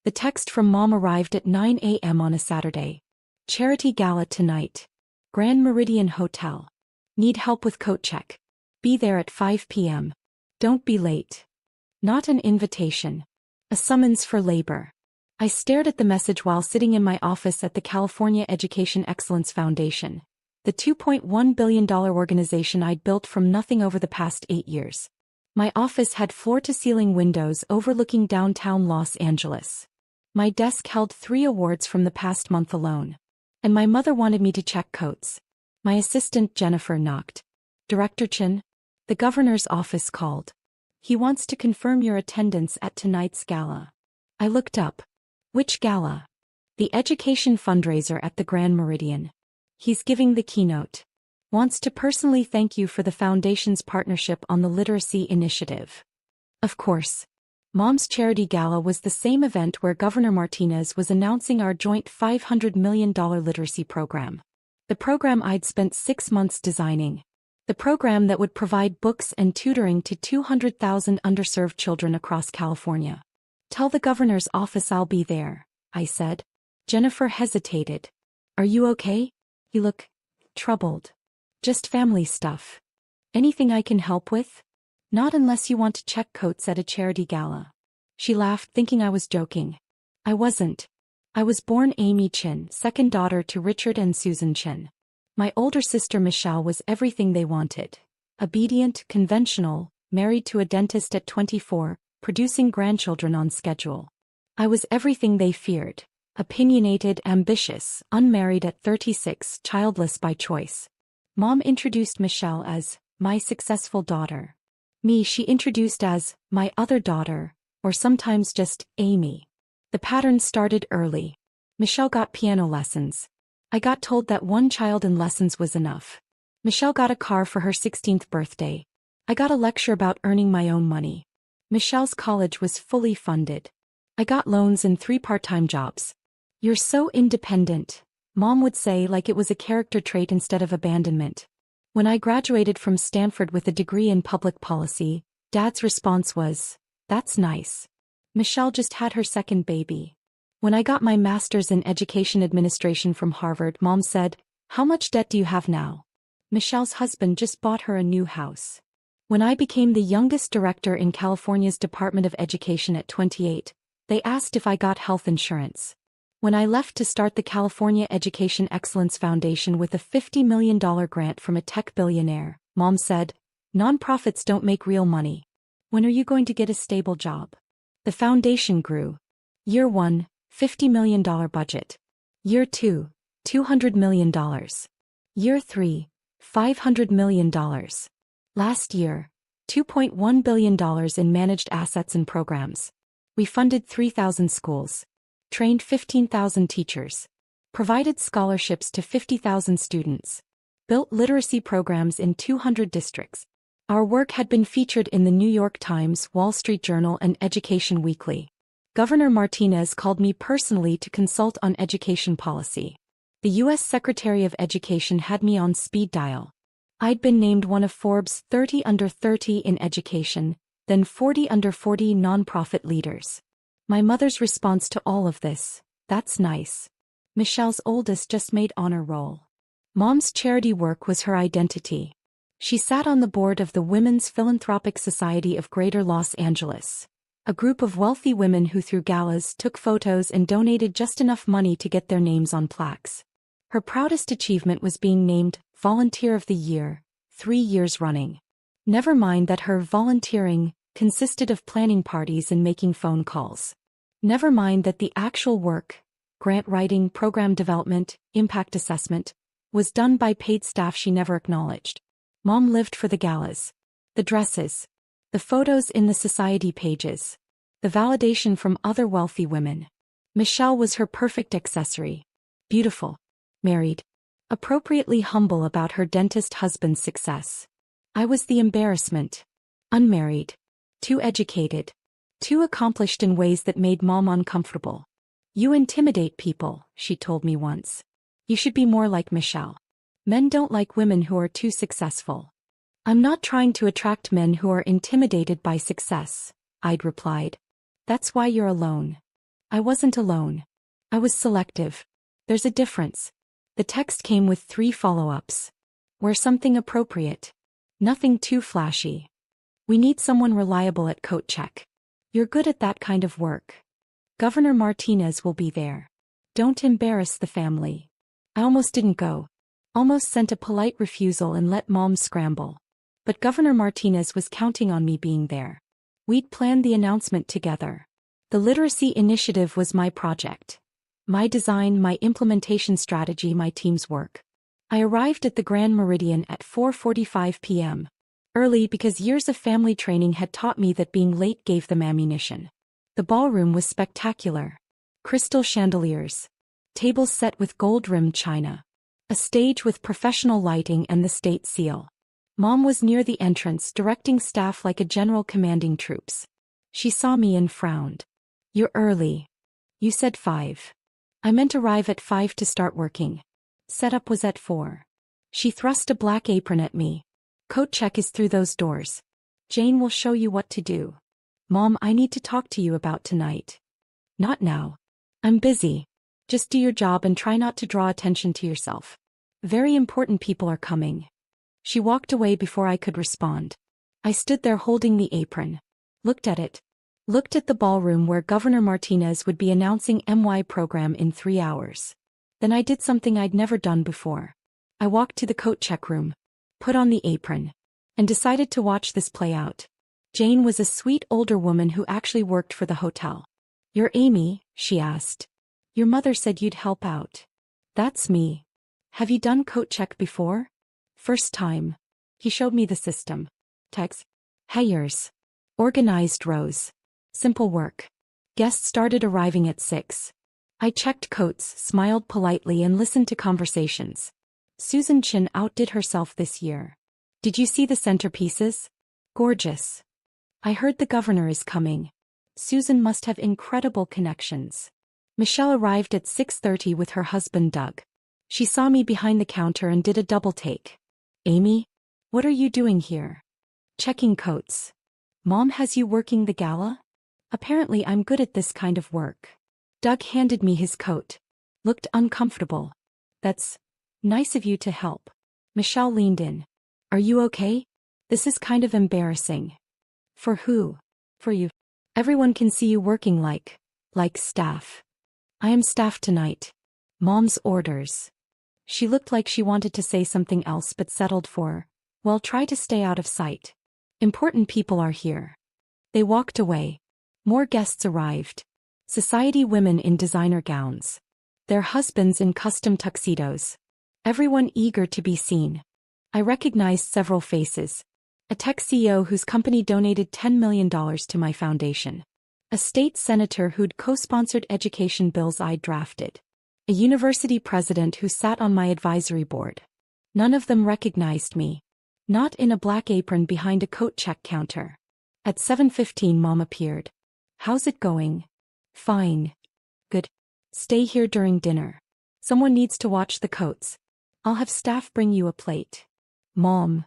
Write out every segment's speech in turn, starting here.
The text from Mom arrived at 9 a.m. on a Saturday. Charity gala tonight. Grand Meridian Hotel. Need help with coat check. Be there at 5 p.m. Don't be late. Not an invitation. A summons for labor. I stared at the message while sitting in my office at the California Education Excellence Foundation, the $2.1 billion organization I'd built from nothing over the past 8 years. My office had floor-to-ceiling windows overlooking downtown Los Angeles. My desk held 3 awards from the past month alone. And my mother wanted me to check coats. My assistant Jennifer knocked. Director Chin? The governor's office called. He wants to confirm your attendance at tonight's gala. I looked up. Which gala? The education fundraiser at the Grand Meridian. He's giving the keynote. Wants to personally thank you for the Foundation's partnership on the literacy initiative. Of course. Mom's charity gala was the same event where Governor Martinez was announcing our joint $500 million literacy program. The program I'd spent 6 months designing. The program that would provide books and tutoring to 200,000 underserved children across California. Tell the governor's office I'll be there, I said. Jennifer hesitated. Are you okay? You look troubled. Just family stuff. Anything I can help with? Not unless you want to check coats at a charity gala. She laughed, thinking I was joking. I wasn't. I was born Amy Chin, second daughter to Richard and Susan Chin. My older sister Michelle was everything they wanted. Obedient, conventional, married to a dentist at 24, producing grandchildren on schedule. I was everything they feared. Opinionated, ambitious, unmarried at 36, childless by choice. Mom introduced Michelle as my successful daughter. Me she introduced as my other daughter, or sometimes just Amy. The pattern started early. Michelle got piano lessons. I got told that one child in lessons was enough. Michelle got a car for her 16th birthday. I got a lecture about earning my own money. Michelle's college was fully funded. I got loans and 3 part-time jobs. You're so independent, Mom would say, like it was a character trait instead of abandonment. When I graduated from Stanford with a degree in public policy, Dad's response was, "That's nice. Michelle just had her second baby." When I got my master's in education administration from Harvard, Mom said, "How much debt do you have now?" Michelle's husband just bought her a new house. When I became the youngest director in California's Department of Education at 28, they asked if I got health insurance. When I left to start the California Education Excellence Foundation with a $50 million grant from a tech billionaire, Mom said, "Nonprofits don't make real money. When are you going to get a stable job?" The foundation grew. Year 1, $50 million budget. Year 2, $200 million. Year 3, $500 million. Last year, $2.1 billion in managed assets and programs. We funded 3,000 schools. Trained 15,000 teachers. Provided scholarships to 50,000 students. Built literacy programs in 200 districts. Our work had been featured in the New York Times, Wall Street Journal, and Education Weekly. Governor Martinez called me personally to consult on education policy. The U.S. Secretary of Education had me on speed dial. I'd been named one of Forbes' 30 under 30 in education, then 40 under 40 nonprofit leaders. My mother's response to all of this, "That's nice. Michelle's oldest just made honor roll." Mom's charity work was her identity. She sat on the board of the Women's Philanthropic Society of Greater Los Angeles, a group of wealthy women who threw galas, took photos, and donated just enough money to get their names on plaques. Her proudest achievement was being named Volunteer of the Year, 3 years running. Never mind that her volunteering consisted of planning parties and making phone calls. Never mind that the actual work, grant writing, program development, impact assessment, was done by paid staff she never acknowledged. Mom lived for the galas. The dresses. The photos in the society pages. The validation from other wealthy women. Michelle was her perfect accessory. Beautiful. Married. Appropriately humble about her dentist husband's success. I was the embarrassment. Unmarried. Too educated. Too accomplished in ways that made Mom uncomfortable. "You intimidate people," she told me once. "You should be more like Michelle. Men don't like women who are too successful." "I'm not trying to attract men who are intimidated by success," I'd replied. "That's why you're alone." I wasn't alone. I was selective. There's a difference. The text came with 3 follow-ups. Wear something appropriate. Nothing too flashy. We need someone reliable at coat check. You're good at that kind of work. Governor Martinez will be there. Don't embarrass the family. I almost didn't go. Almost sent a polite refusal and let Mom scramble. But Governor Martinez was counting on me being there. We'd planned the announcement together. The literacy initiative was my project. My design, my implementation strategy, my team's work. I arrived at the Grand Meridian at 4:45 p.m. Early because years of family training had taught me that being late gave them ammunition. The ballroom was spectacular. Crystal chandeliers. Tables set with gold-rimmed china. A stage with professional lighting and the state seal. Mom was near the entrance directing staff like a general commanding troops. She saw me and frowned. You're early. You said 5. I meant arrive at 5 to start working. Setup was at 4. She thrust a black apron at me. Coat check is through those doors. Jane will show you what to do. Mom, I need to talk to you about tonight. Not now. I'm busy. Just do your job and try not to draw attention to yourself. Very important people are coming. She walked away before I could respond. I stood there holding the apron. Looked at it. Looked at the ballroom where Governor Martinez would be announcing MY program in 3 hours. Then I did something I'd never done before. I walked to the coat check room, put on the apron, and decided to watch this play out. Jane was a sweet older woman who actually worked for the hotel. You're Amy, she asked. Your mother said you'd help out. That's me. Have you done coat check before? First time. He showed me the system. Text. Hires. Organized rows. Simple work. Guests started arriving at 6. I checked coats, smiled politely and listened to conversations. Susan Chin outdid herself this year. Did you see the centerpieces? Gorgeous. I heard the governor is coming. Susan must have incredible connections. Michelle arrived at 6:30 with her husband Doug. She saw me behind the counter and did a double take. Amy? What are you doing here? Checking coats. Mom has you working the gala? Apparently I'm good at this kind of work. Doug handed me his coat. Looked uncomfortable. That's nice of you to help. Michelle leaned in. Are you okay? This is kind of embarrassing. For who? For you. Everyone can see you working like staff. I am staff tonight. Mom's orders. She looked like she wanted to say something else but settled for, well, try to stay out of sight. Important people are here. They walked away. More guests arrived. Society women in designer gowns. Their husbands in custom tuxedos. Everyone eager to be seen. I recognized several faces. A tech CEO whose company donated $10 million to my foundation. A state senator who'd co-sponsored education bills I'd drafted. A university president who sat on my advisory board. None of them recognized me. Not in a black apron behind a coat check counter. At 7:15 Mom appeared. How's it going? Fine. Good. Stay here during dinner. Someone needs to watch the coats. I'll have staff bring you a plate. Mom.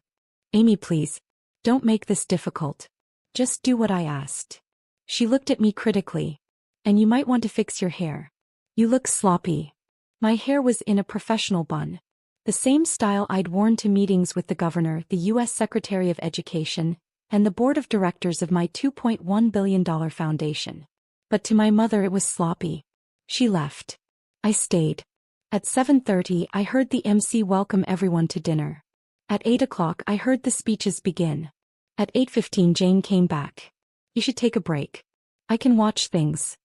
Amy, please. Don't make this difficult. Just do what I asked. She looked at me critically. And you might want to fix your hair. You look sloppy. My hair was in a professional bun. The same style I'd worn to meetings with the governor, the U.S. Secretary of Education, and the board of directors of my $2.1 billion foundation. But to my mother it was sloppy. She left. I stayed. At 7:30 I heard the MC welcome everyone to dinner. At 8 o'clock I heard the speeches begin. At 8:15 Jane came back. You should take a break. I can watch things.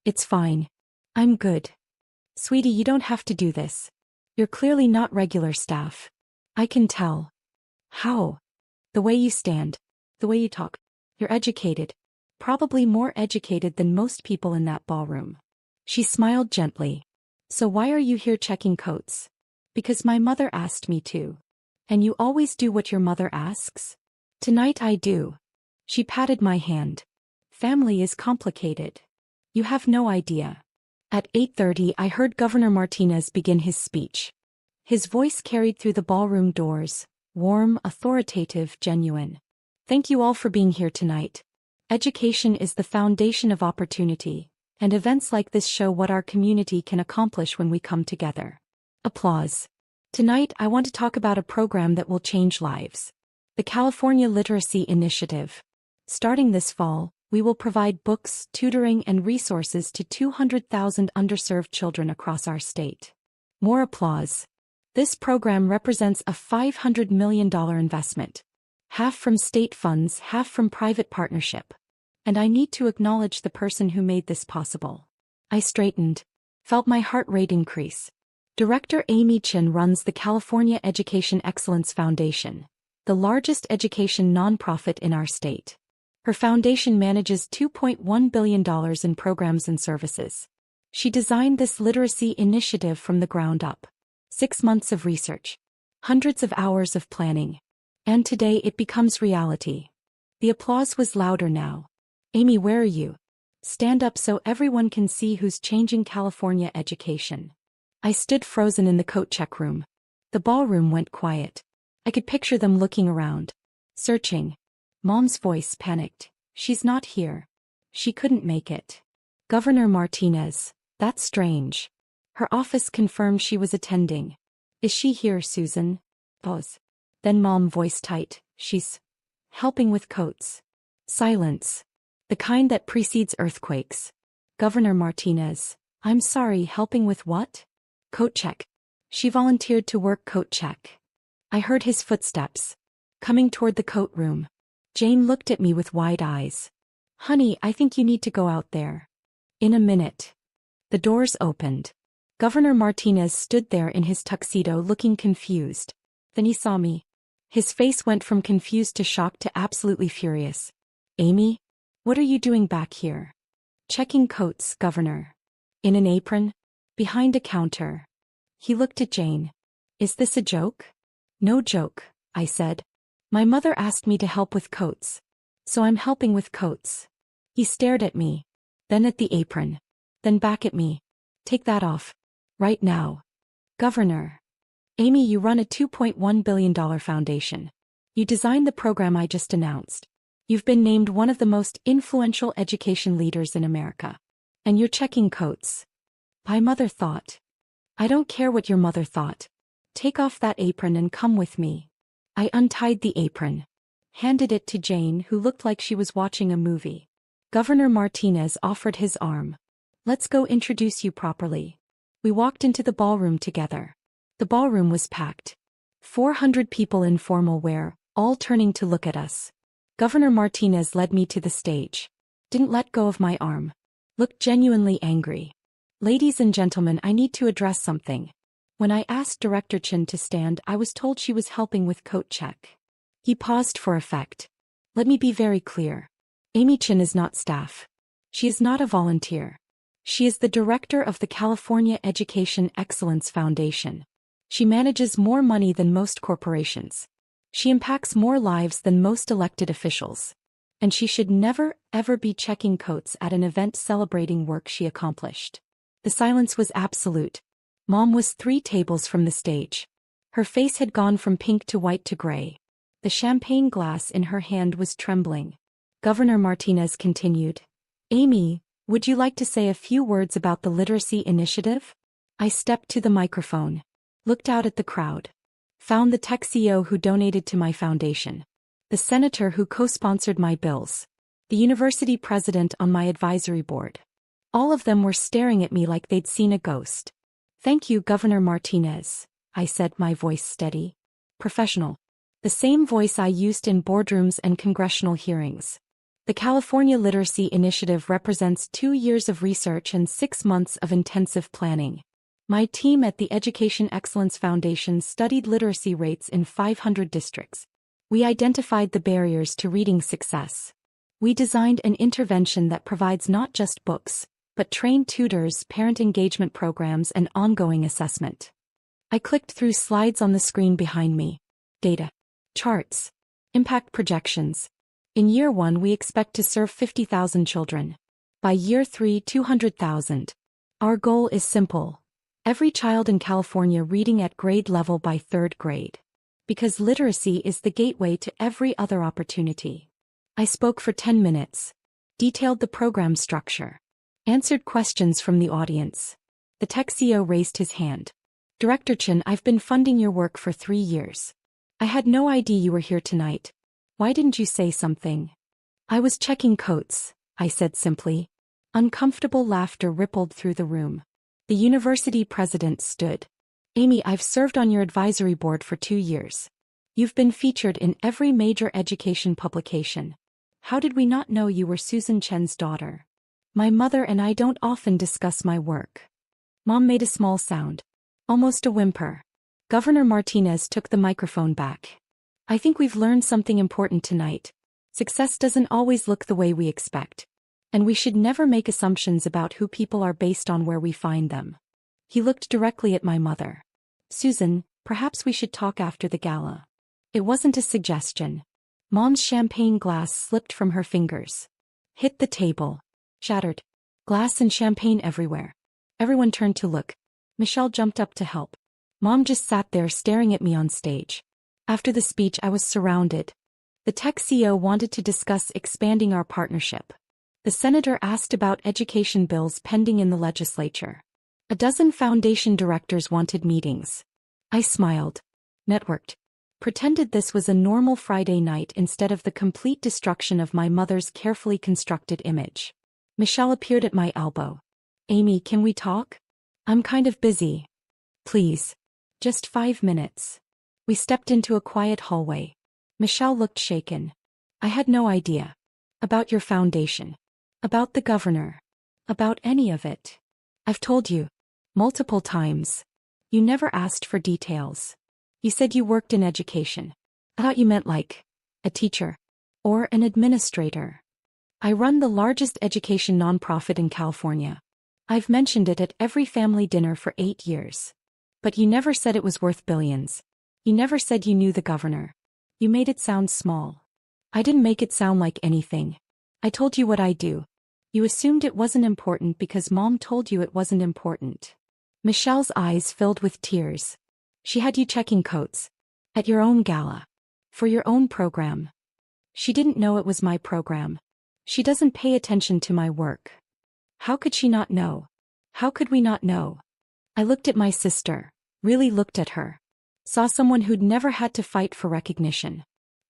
It's fine. I'm good. Sweetie, you don't have to do this. You're clearly not regular staff. I can tell. How? The way you stand. The way you talk. You're educated. Probably more educated than most people in that ballroom. She smiled gently. So why are you here checking coats? Because my mother asked me to. And you always do what your mother asks? Tonight I do. She patted my hand. Family is complicated. You have no idea. At 8:30 I heard Governor Martinez begin his speech. His voice carried through the ballroom doors, warm, authoritative, genuine. Thank you all for being here tonight. Education is the foundation of opportunity, And events like this show what our community can accomplish when we come together. Applause. Tonight I want to talk about a program that will change lives. The California Literacy Initiative. Starting this fall, we will provide books, tutoring, and resources to 200,000 underserved children across our state. More applause. This program represents a $500 million investment. Half from state funds, half from private partnership. And I need to acknowledge the person who made this possible. I straightened. Felt my heart rate increase. Director Amy Chin runs the California Education Excellence Foundation, the largest education nonprofit in our state. Her foundation manages $2.1 billion in programs and services. She designed this literacy initiative from the ground up. 6 months of research. Hundreds of hours of planning. And today it becomes reality. The applause was louder now. Amy, where are you? Stand up so everyone can see who's changing California education. I stood frozen in the coat check room. The ballroom went quiet. I could picture them looking around. Searching. Mom's voice panicked. She's not here. She couldn't make it. Governor Martinez. That's strange. Her office confirmed she was attending. Is she here, Susan? Pause. Then Mom voice tight. She's helping with coats. Silence. The kind that precedes earthquakes. Governor Martinez. I'm sorry, helping with what? Coat check. She volunteered to work coat check. I heard his footsteps. Coming toward the coat room. Jane looked at me with wide eyes. Honey, I think you need to go out there. In a minute. The doors opened. Governor Martinez stood there in his tuxedo looking confused. Then he saw me. His face went from confused to shocked to absolutely furious. Amy? What are you doing back here? Checking coats, Governor. In an apron? Behind a counter. He looked at Jane. Is this a joke? No joke, I said. My mother asked me to help with coats. So I'm helping with coats. He stared at me. Then at the apron. Then back at me. Take that off. Right now. Governor. Amy, you run a $2.1 billion foundation. You designed the program I just announced. You've been named one of the most influential education leaders in America. And you're checking coats. My mother thought. I don't care what your mother thought. Take off that apron and come with me. I untied the apron. Handed it to Jane, who looked like she was watching a movie. Governor Martinez offered his arm. Let's go introduce you properly. We walked into the ballroom together. The ballroom was packed. 400 people in formal wear, all turning to look at us. Governor Martinez led me to the stage. Didn't let go of my arm. Looked genuinely angry. Ladies and gentlemen, I need to address something. When I asked Director Chin to stand, I was told she was helping with coat check. He paused for effect. Let me be very clear. Amy Chin is not staff. She is not a volunteer. She is the director of the California Education Excellence Foundation. She manages more money than most corporations. She impacts more lives than most elected officials. And she should never, ever be checking coats at an event celebrating work she accomplished. The silence was absolute. Mom was 3 tables from the stage. Her face had gone from pink to white to gray. The champagne glass in her hand was trembling. Governor Martinez continued. Amy, would you like to say a few words about the literacy initiative? I stepped to the microphone. Looked out at the crowd. Found the tech CEO who donated to my foundation. The senator who co-sponsored my bills. The university president on my advisory board. All of them were staring at me like they'd seen a ghost. Thank you, Governor Martinez, I said, my voice steady. Professional. The same voice I used in boardrooms and congressional hearings. The California Literacy Initiative represents 2 years of research and 6 months of intensive planning. My team at the Education Excellence Foundation studied literacy rates in 500 districts. We identified the barriers to reading success. We designed an intervention that provides not just books, but trained tutors, parent engagement programs, and ongoing assessment. I clicked through slides on the screen behind me. Data. Charts. Impact projections. In year 1, we expect to serve 50,000 children. By year 3, 200,000. Our goal is simple. Every child in California reading at grade level by 3rd grade. Because literacy is the gateway to every other opportunity. I spoke for 10 minutes. Detailed the program structure. Answered questions from the audience. The tech CEO raised his hand. Director Chen, I've been funding your work for 3 years. I had no idea you were here tonight. Why didn't you say something? I was checking coats, I said simply. Uncomfortable laughter rippled through the room. The university president stood. Amy, I've served on your advisory board for 2 years. You've been featured in every major education publication. How did we not know you were Susan Chen's daughter? My mother and I don't often discuss my work. Mom made a small sound. Almost a whimper. Governor Martinez took the microphone back. I think we've learned something important tonight. Success doesn't always look the way we expect. And we should never make assumptions about who people are based on where we find them. He looked directly at my mother. Susan, perhaps we should talk after the gala. It wasn't a suggestion. Mom's champagne glass slipped from her fingers. Hit the table. Shattered. Glass and champagne everywhere. Everyone turned to look. Michelle jumped up to help. Mom just sat there staring at me on stage. After the speech, I was surrounded. The tech CEO wanted to discuss expanding our partnership. The senator asked about education bills pending in the legislature. A dozen foundation directors wanted meetings. I smiled. Networked. Pretended this was a normal Friday night instead of the complete destruction of my mother's carefully constructed image. Michelle appeared at my elbow. Amy, can we talk? I'm kind of busy. Please. Just 5 minutes. We stepped into a quiet hallway. Michelle looked shaken. I had no idea. About your foundation. About the governor. About any of it. I've told you. Multiple times. You never asked for details. You said you worked in education. I thought you meant like a teacher. Or an administrator. I run the largest education nonprofit in California. I've mentioned it at every family dinner for 8 years. But you never said it was worth billions. You never said you knew the governor. You made it sound small. I didn't make it sound like anything. I told you what I do. You assumed it wasn't important because Mom told you it wasn't important. Michelle's eyes filled with tears. She had you checking coats. At your own gala. For your own program. She didn't know it was my program. She doesn't pay attention to my work. How could she not know? How could we not know? I looked at my sister, really looked at her. Saw someone who'd never had to fight for recognition.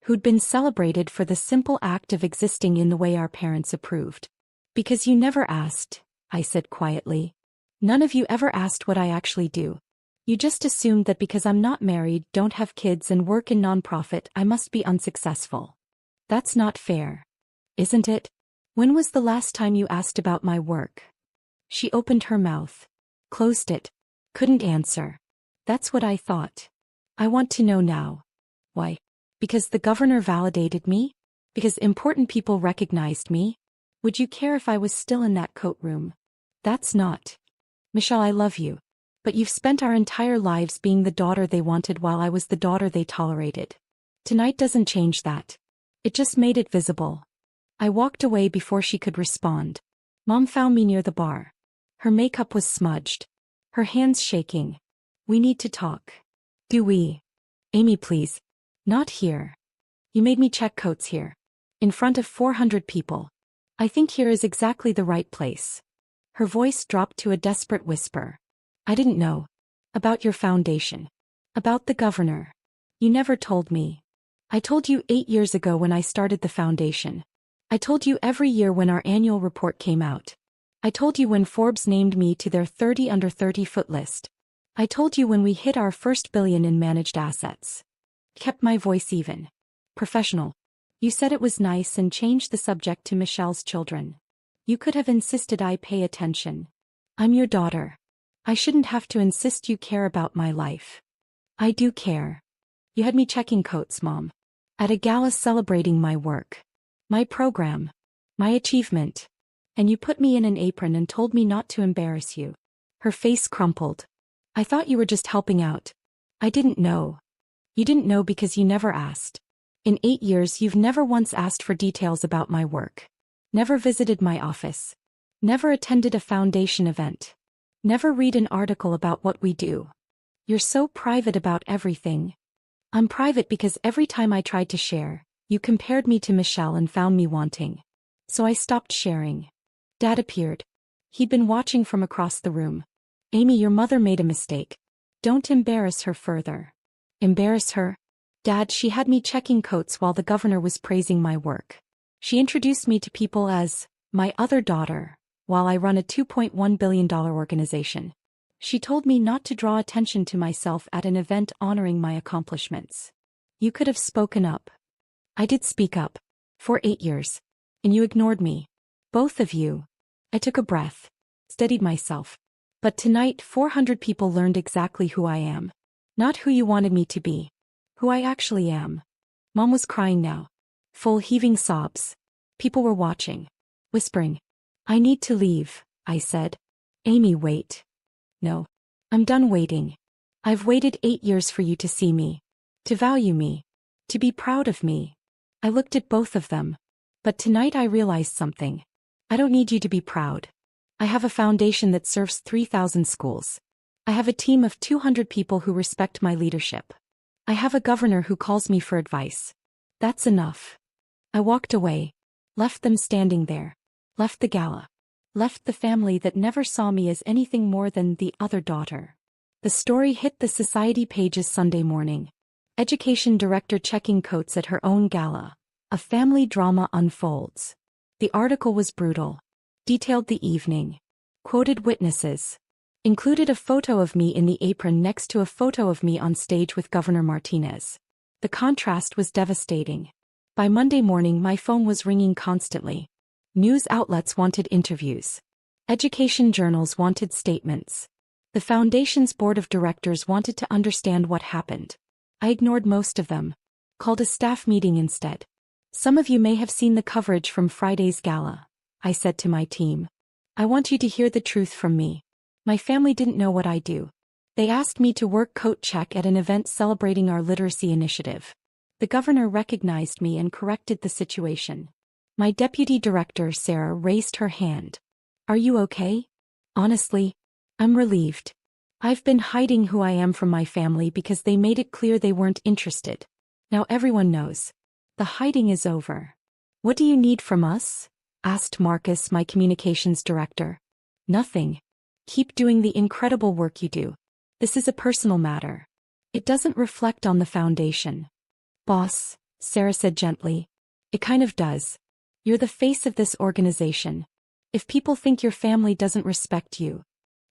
Who'd been celebrated for the simple act of existing in the way our parents approved. Because you never asked, I said quietly. None of you ever asked what I actually do. You just assumed that because I'm not married, don't have kids and work in nonprofit, I must be unsuccessful. That's not fair. Isn't it? When was the last time you asked about my work? She opened her mouth. Closed it. Couldn't answer. That's what I thought. I want to know now. Why? Because the governor validated me? Because important people recognized me? Would you care if I was still in that coat room? That's not. Michelle, I love you. But you've spent our entire lives being the daughter they wanted while I was the daughter they tolerated. Tonight doesn't change that. It just made it visible. I walked away before she could respond. Mom found me near the bar. Her makeup was smudged. Her hands shaking. We need to talk. Do we? Amy, please. Not here. You made me check coats here. In front of 400 people. I think here is exactly the right place. Her voice dropped to a desperate whisper. I didn't know. About your foundation. About the governor. You never told me. I told you 8 years ago when I started the foundation. I told you every year when our annual report came out. I told you when Forbes named me to their 30 under 30 foot list. I told you when we hit our first billion in managed assets. Kept my voice even. Professional. You said it was nice and changed the subject to Michelle's children. You could have insisted I pay attention. I'm your daughter. I shouldn't have to insist you care about my life. I do care. You had me checking coats, Mom. At a gala celebrating my work. My program. My achievement. And you put me in an apron and told me not to embarrass you. Her face crumpled. I thought you were just helping out. I didn't know. You didn't know because you never asked. In 8 years you've never once asked for details about my work. Never visited my office. Never attended a foundation event. Never read an article about what we do. You're so private about everything. I'm private because every time I tried to share, you compared me to Michelle and found me wanting. So I stopped sharing. Dad appeared. He'd been watching from across the room. Amy, your mother made a mistake. Don't embarrass her further. Embarrass her? Dad, she had me checking coats while the governor was praising my work. She introduced me to people as my other daughter, while I run a $2.1 billion organization. She told me not to draw attention to myself at an event honoring my accomplishments. You could have spoken up. I did speak up. For 8 years. And you ignored me. Both of you. I took a breath. Steadied myself. But tonight 400 people learned exactly who I am. Not who you wanted me to be. Who I actually am. Mom was crying now. Full heaving sobs. People were watching. Whispering. I need to leave, I said. Amy, wait. No. I'm done waiting. I've waited 8 years for you to see me. To value me. To be proud of me. I looked at both of them. But tonight I realized something. I don't need you to be proud. I have a foundation that serves 3,000 schools. I have a team of 200 people who respect my leadership. I have a governor who calls me for advice. That's enough. I walked away. Left them standing there. Left the gala. Left the family that never saw me as anything more than the other daughter. The story hit the society pages Sunday morning. Education director checking coats at her own gala. A family drama unfolds. The article was brutal. Detailed the evening. Quoted witnesses. Included a photo of me in the apron next to a photo of me on stage with Governor Martinez. The contrast was devastating. By Monday morning my phone was ringing constantly. News outlets wanted interviews. Education journals wanted statements. The foundation's board of directors wanted to understand what happened. I ignored most of them. Called a staff meeting instead. Some of you may have seen the coverage from Friday's gala, I said to my team. I want you to hear the truth from me. My family didn't know what I do. They asked me to work coat check at an event celebrating our literacy initiative. The governor recognized me and corrected the situation. My deputy director, Sarah, raised her hand. Are you okay? Honestly, I'm relieved. I've been hiding who I am from my family because they made it clear they weren't interested. Now everyone knows. The hiding is over. What do you need from us? Asked Marcus, my communications director. Nothing. Keep doing the incredible work you do. This is a personal matter. It doesn't reflect on the foundation. Boss, Sarah said gently. It kind of does. You're the face of this organization. If people think your family doesn't respect you,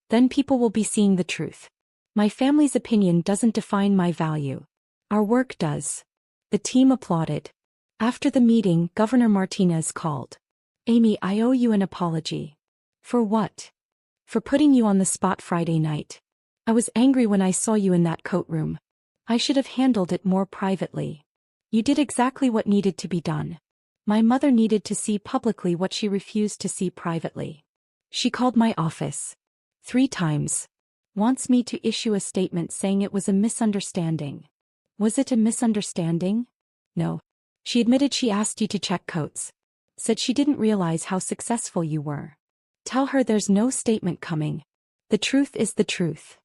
then people will be seeing the truth. My family's opinion doesn't define my value. Our work does. The team applauded. After the meeting, Governor Martinez called. Amy, I owe you an apology. For what? For putting you on the spot Friday night. I was angry when I saw you in that coat room. I should have handled it more privately. You did exactly what needed to be done. My mother needed to see publicly what she refused to see privately. She called my office. 3 times. Wants me to issue a statement saying it was a misunderstanding. Was it a misunderstanding? No. She admitted she asked you to check coats. Said she didn't realize how successful you were. Tell her there's no statement coming. The truth is the truth.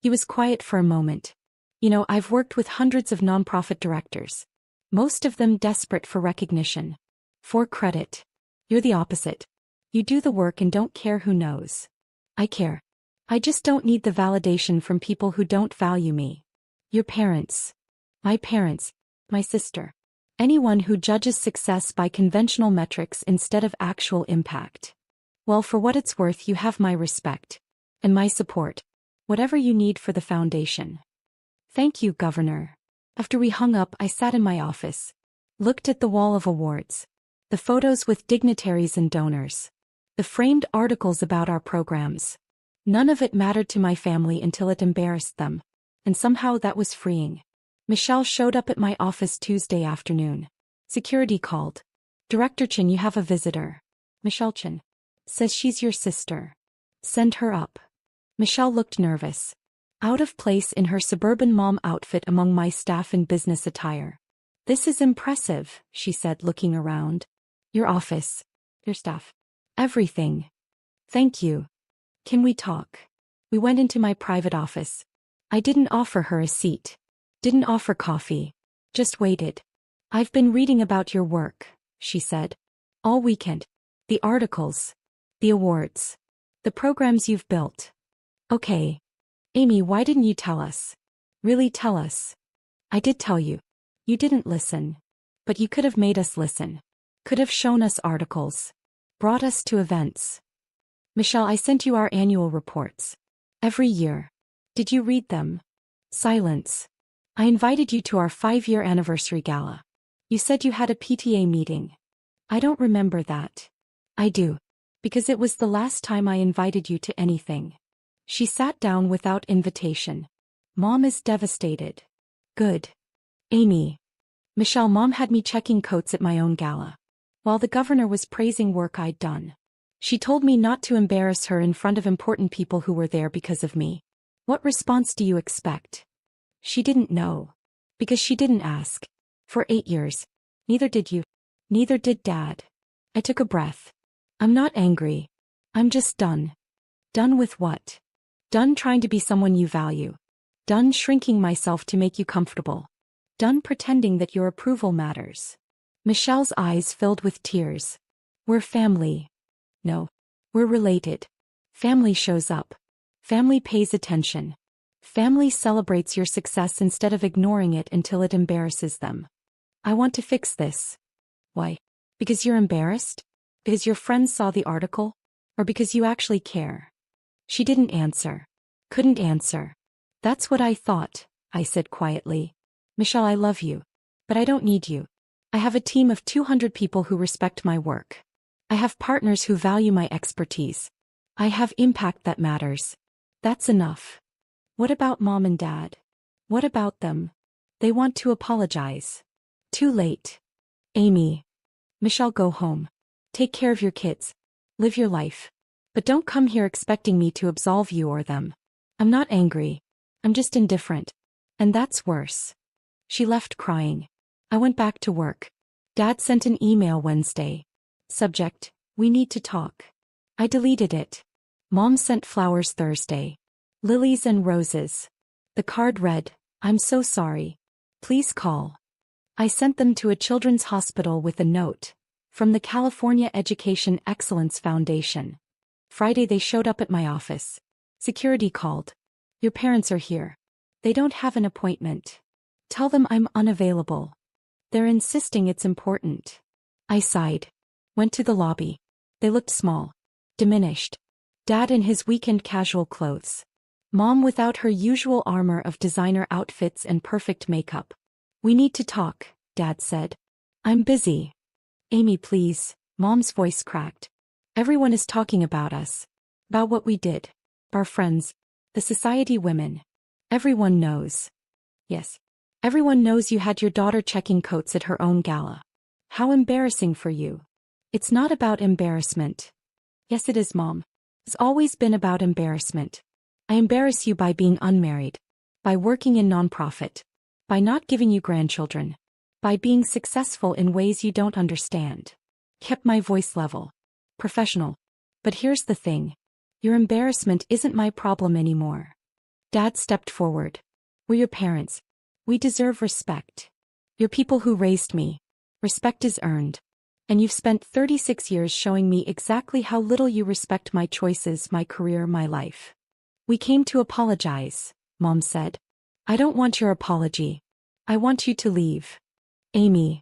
He was quiet for a moment. You know, I've worked with hundreds of nonprofit directors. Most of them desperate for recognition. For credit. You're the opposite. You do the work and don't care who knows. I care. I just don't need the validation from people who don't value me. Your parents. My sister. Anyone who judges success by conventional metrics instead of actual impact. Well, for what it's worth, you have my respect. And my support. Whatever you need for the foundation. Thank you, Governor. After we hung up, I sat in my office. Looked at the wall of awards. The photos with dignitaries and donors. The framed articles about our programs. None of it mattered to my family until it embarrassed them. And somehow that was freeing. Michelle showed up at my office Tuesday afternoon. Security called. Director Chin, you have a visitor. Michelle Chin. Says she's your sister. Send her up. Michelle looked nervous. Out of place in her suburban mom outfit among my staff in business attire. This is impressive, she said, looking around. Your office. Your staff. Everything. Thank you. Can we talk? We went into my private office. I didn't offer her a seat. Didn't offer coffee. Just waited. I've been reading about your work, she said. All weekend. The articles. The awards. The programs you've built. Okay. Amy, why didn't you tell us? Really tell us. I did tell you. You didn't listen. But you could have made us listen. Could have shown us articles. Brought us to events. Michelle, I sent you our annual reports. Every year. Did you read them? Silence. I invited you to our 5-year anniversary gala. You said you had a PTA meeting. I don't remember that. I do. Because it was the last time I invited you to anything. She sat down without invitation. Mom is devastated. Good. Amy. Michelle, Mom had me checking coats at my own gala. While the governor was praising work I'd done. She told me not to embarrass her in front of important people who were there because of me. What response do you expect? She didn't know. Because she didn't ask. For 8 years. Neither did you. Neither did Dad. I took a breath. I'm not angry. I'm just done. Done with what? Done trying to be someone you value. Done shrinking myself to make you comfortable. Done pretending that your approval matters. Michelle's eyes filled with tears. We're family. No. We're related. Family shows up. Family pays attention. Family celebrates your success instead of ignoring it until it embarrasses them. I want to fix this. Why? Because you're embarrassed? Because your friends saw the article? Or because you actually care? She didn't answer. Couldn't answer. That's what I thought, I said quietly. Michelle, I love you. But I don't need you. I have a team of 200 people who respect my work. I have partners who value my expertise. I have impact that matters. That's enough. What about Mom and Dad? What about them? They want to apologize. Too late. Amy. Michelle, go home. Take care of your kids. Live your life. But don't come here expecting me to absolve you or them. I'm not angry. I'm just indifferent. And that's worse. She left crying. I went back to work. Dad sent an email Wednesday. Subject, we need to talk. I deleted it. Mom sent flowers Thursday. Lilies and roses. The card read, I'm so sorry. Please call. I sent them to a children's hospital with a note. From the California Education Excellence Foundation. Friday they showed up at my office. Security called. Your parents are here. They don't have an appointment. Tell them I'm unavailable. They're insisting it's important. I sighed. Went to the lobby. They looked small. Diminished. Dad in his weekend casual clothes. Mom without her usual armor of designer outfits and perfect makeup. We need to talk, Dad said. I'm busy. Amy, please, Mom's voice cracked. Everyone is talking about us. About what we did. Our friends. The society women. Everyone knows. Yes. Everyone knows you had your daughter checking coats at her own gala. How embarrassing for you. It's not about embarrassment. Yes, it is, Mom. It's always been about embarrassment. I embarrass you by being unmarried. By working in nonprofit. By not giving you grandchildren. By being successful in ways you don't understand. Kept my voice level. Professional. But here's the thing. Your embarrassment isn't my problem anymore. Dad stepped forward. We're your parents. We deserve respect. You're people who raised me. Respect is earned. And you've spent 36 years showing me exactly how little you respect my choices, my career, my life. We came to apologize, Mom said. I don't want your apology. I want you to leave. Amy.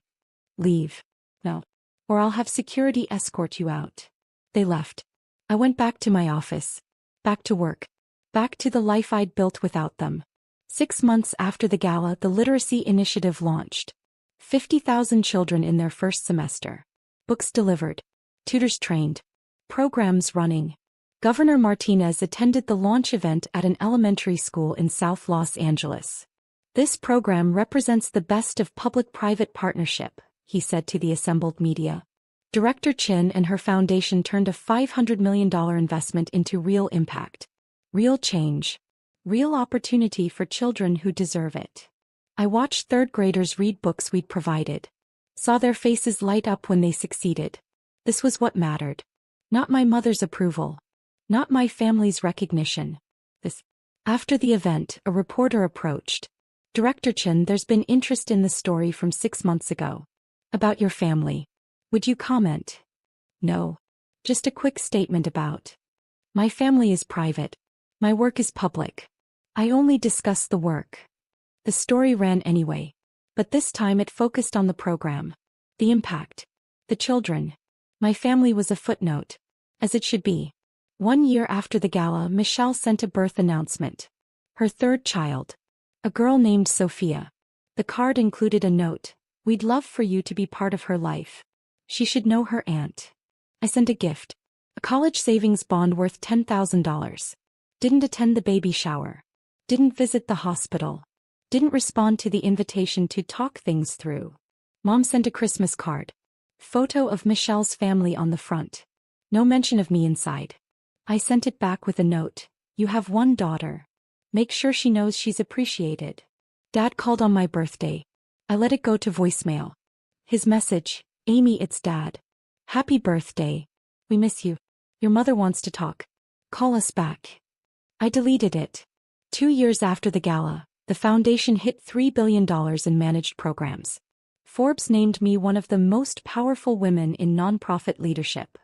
Leave. No. Or I'll have security escort you out. They left. I went back to my office. Back to work. Back to the life I'd built without them. 6 months after the gala, the Literacy Initiative launched. 50,000 children in their first semester. Books delivered. Tutors trained. Programs running. Governor Martinez attended the launch event at an elementary school in South Los Angeles. This program represents the best of public-private partnership, he said to the assembled media. Director Chin and her foundation turned a $500 million investment into real impact. Real change. Real opportunity for children who deserve it. I watched third graders read books we'd provided. Saw their faces light up when they succeeded. This was what mattered. Not my mother's approval. Not my family's recognition. This. After the event, a reporter approached. Director Chin, there's been interest in the story from 6 months ago. About your family. Would you comment? No. Just a quick statement about. My family is private. My work is public. I only discuss the work. The story ran anyway. But this time it focused on the program. The impact. The children. My family was a footnote. As it should be. 1 year after the gala, Michelle sent a birth announcement. Her third child. A girl named Sophia. The card included a note. We'd love for you to be part of her life. She should know her aunt. I sent a gift. A college savings bond worth $10,000. Didn't attend the baby shower. Didn't visit the hospital. Didn't respond to the invitation to talk things through. Mom sent a Christmas card. Photo of Michelle's family on the front. No mention of me inside. I sent it back with a note. You have one daughter. Make sure she knows she's appreciated. Dad called on my birthday. I let it go to voicemail. His message, Amy, it's Dad. Happy birthday. We miss you. Your mother wants to talk. Call us back. I deleted it. 2 years after the gala, the foundation hit $3 billion in managed programs. Forbes named me one of the most powerful women in nonprofit leadership.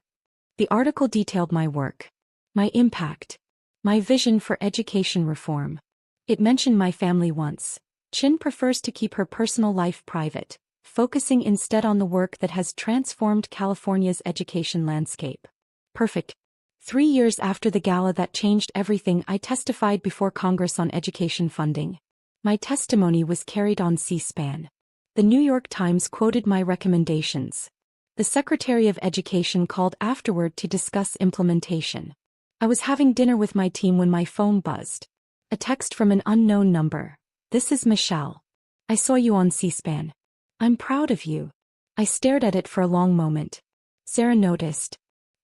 The article detailed my work, my impact, my vision for education reform. It mentioned my family once. Chin prefers to keep her personal life private, focusing instead on the work that has transformed California's education landscape. Perfect. 3 years after the gala that changed everything, I testified before Congress on education funding. My testimony was carried on C-SPAN. The New York Times quoted my recommendations. The Secretary of Education called afterward to discuss implementation. I was having dinner with my team when my phone buzzed. A text from an unknown number. This is Michelle. I saw you on C-SPAN. I'm proud of you. I stared at it for a long moment. Sarah noticed.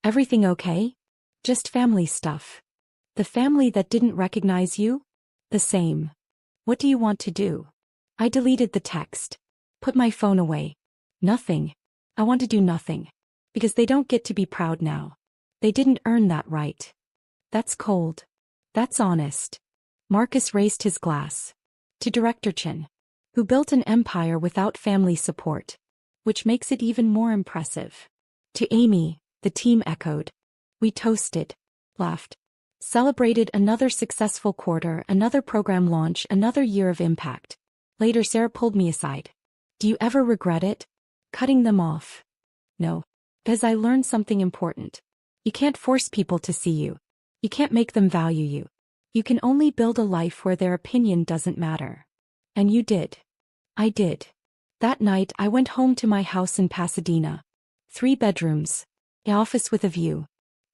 Everything okay? Just family stuff. The family that didn't recognize you? The same. What do you want to do? I deleted the text. Put my phone away. Nothing. I want to do nothing. Because they don't get to be proud now. They didn't earn that right. That's cold. That's honest. Marcus raised his glass. To Director Chin. Who built an empire without family support. Which makes it even more impressive. To Amy, the team echoed. We toasted. Laughed. Celebrated another successful quarter, another program launch, another year of impact. Later Sarah pulled me aside. Do you ever regret it? Cutting them off. No. Because I learned something important. You can't force people to see you. You can't make them value you. You can only build a life where their opinion doesn't matter. And you did. I did. That night I went home to my house in Pasadena. 3 bedrooms. An office with a view.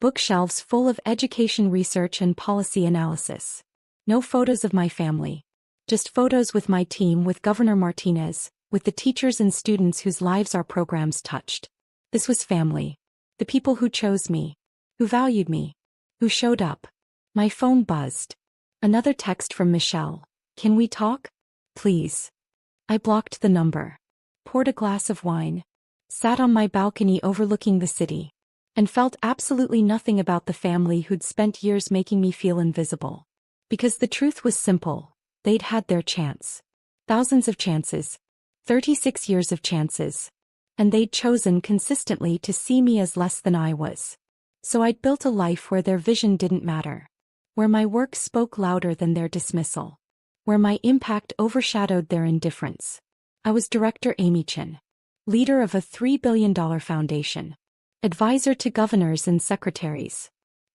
Bookshelves full of education research and policy analysis. No photos of my family. Just photos with my team, with Governor Martinez, with the teachers and students whose lives our programs touched. This was family. The people who chose me. Who valued me. Who showed up. My phone buzzed. Another text from Michelle. Can we talk? Please. I blocked the number. Poured a glass of wine. Sat on my balcony overlooking the city. And felt absolutely nothing about the family who'd spent years making me feel invisible. Because the truth was simple. They'd had their chance. Thousands of chances. 36 years of chances. And they'd chosen consistently to see me as less than I was. So I'd built a life where their vision didn't matter. Where my work spoke louder than their dismissal. Where my impact overshadowed their indifference. I was Director Amy Chin. Leader of a $3 billion foundation. Advisor to governors and secretaries.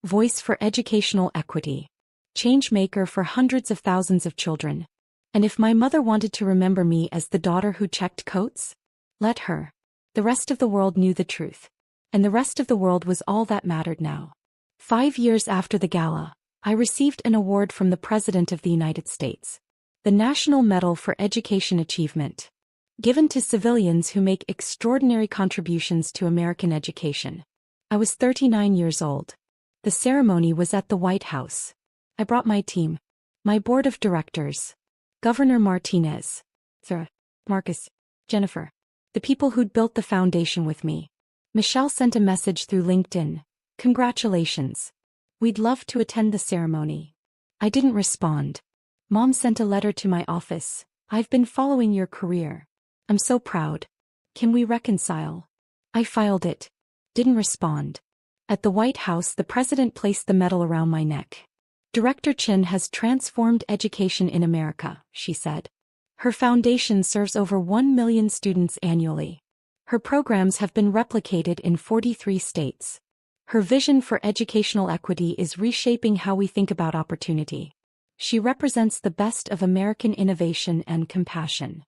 Voice for educational equity. Changemaker for hundreds of thousands of children. And if my mother wanted to remember me as the daughter who checked coats, let her. The rest of the world knew the truth. And the rest of the world was all that mattered now. 5 years after the gala, I received an award from the President of the United States. The National Medal for Education Achievement. Given to civilians who make extraordinary contributions to American education. I was 39 years old. The ceremony was at the White House. I brought my team. My board of directors. Governor Martinez. Sarah. Marcus. Jennifer. The people who'd built the foundation with me. Michelle sent a message through LinkedIn. Congratulations. We'd love to attend the ceremony. I didn't respond. Mom sent a letter to my office. I've been following your career. I'm so proud. Can we reconcile? I filed it. Didn't respond. At the White House, the president placed the medal around my neck. Director Chin has transformed education in America, she said. Her foundation serves over 1 million students annually. Her programs have been replicated in 43 states. Her vision for educational equity is reshaping how we think about opportunity. She represents the best of American innovation and compassion.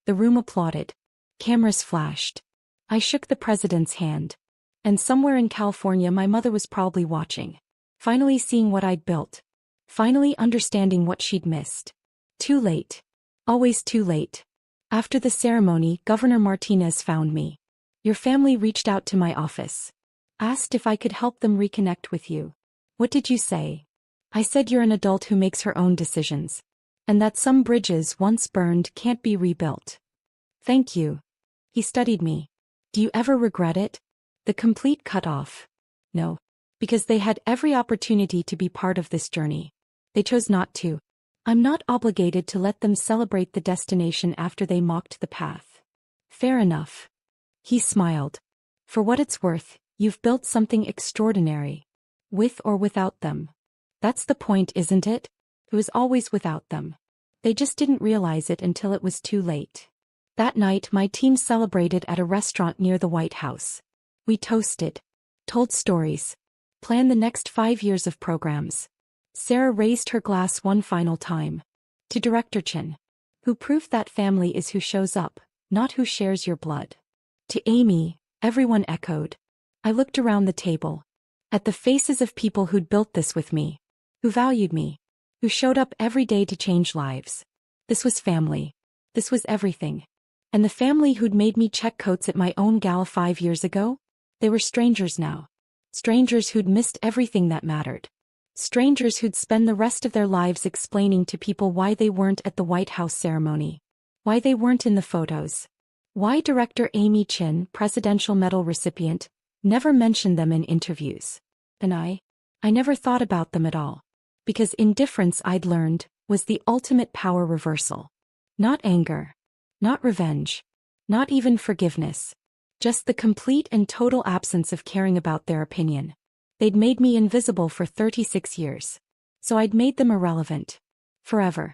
The room applauded. Cameras flashed. I shook the president's hand. And somewhere in California my mother was probably watching. Finally seeing what I'd built. Finally understanding what she'd missed. Too late. Always too late. After the ceremony, Governor Martinez found me. Your family reached out to my office. Asked if I could help them reconnect with you. What did you say? I said you're an adult who makes her own decisions. And that some bridges once burned can't be rebuilt. Thank you. He studied me. Do you ever regret it? The complete cut-off. No. Because they had every opportunity to be part of this journey. They chose not to. I'm not obligated to let them celebrate the destination after they mocked the path. Fair enough. He smiled. For what it's worth, you've built something extraordinary. With or without them. That's the point, isn't it? It was always without them. They just didn't realize it until it was too late. That night my team celebrated at a restaurant near the White House. We toasted. Told stories. Planned the next 5 years of programs. Sarah raised her glass one final time. To Director Chin. Who proved that family is who shows up, not who shares your blood. To Amy, everyone echoed. I looked around the table. At the faces of people who'd built this with me. Who valued me. Who showed up every day to change lives. This was family. This was everything. And the family who'd made me check coats at my own gala 5 years ago? They were strangers now. Strangers who'd missed everything that mattered. Strangers who'd spend the rest of their lives explaining to people why they weren't at the White House ceremony. Why they weren't in the photos. Why Director Amy Chin, Presidential Medal recipient, never mentioned them in interviews. And I never thought about them at all. Because indifference, I'd learned, was the ultimate power reversal. Not anger. Not revenge. Not even forgiveness. Just the complete and total absence of caring about their opinion. They'd made me invisible for 36 years. So I'd made them irrelevant. Forever.